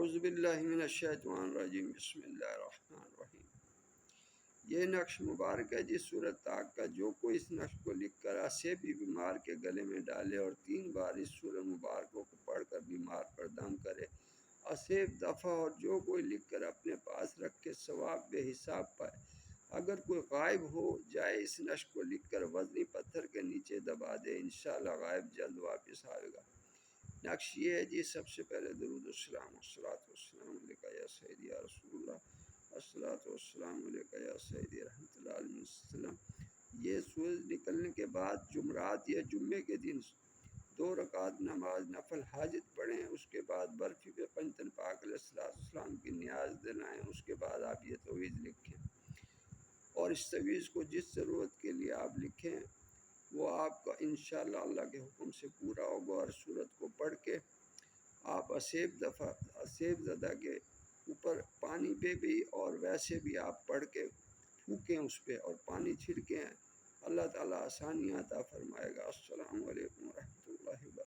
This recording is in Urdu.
اعوذ باللہ من الشیطان الرجیم بسم اللہ الرحمن الرحیم۔ یہ نقش مبارک ہے جس سورۃ طاق کا جو کوئی اس نقش کو لکھ کر اسیبی بیمار کے گلے میں ڈالے اور 3 بار اس سورہ مبارکوں کو پڑھ کر بیمار پر دم کرے، اسیب دفع اور جو کوئی لکھ کر اپنے پاس رکھے ثواب بے حساب پائے۔ اگر کوئی غائب ہو جائے اس نقش کو لکھ کر وزنی پتھر کے نیچے دبا دے، انشاءاللہ غائب جلد واپس آئے گا۔ نقش یہ ہے جی، سب سے پہلے درود السلام والصلاۃ والسلام علیکہ یا سیدی یا رسول اللہ، الصلاۃ والسلام علیکہ یا سیدی رحمۃ اللہ علیہ وسلم۔ یہ سورج نکلنے کے بعد جمعرات یا جمعے کے دن 2 رکعت نماز نفل حاجت پڑھیں، اس کے بعد برفی پہ پنجتن پاک علیہ السلام کی نیاز دلائیں، اس کے بعد آپ یہ تعویذ لکھیں اور اس تعویذ کو جس ضرورت کے لیے آپ لکھیں وہ آپ کا انشاءاللہ اللہ کے حکم سے پورا ہوگا۔ اور سورت کو پڑھ کے آپ اسیب زدہ کے اوپر پانی پہ بھی اور ویسے بھی آپ پڑھ کے پھونکیں اس پہ اور پانی چھڑکیں، اللہ تعالیٰ آسانیاں عطا فرمائے گا۔ السلام علیکم ورحمۃ اللہ۔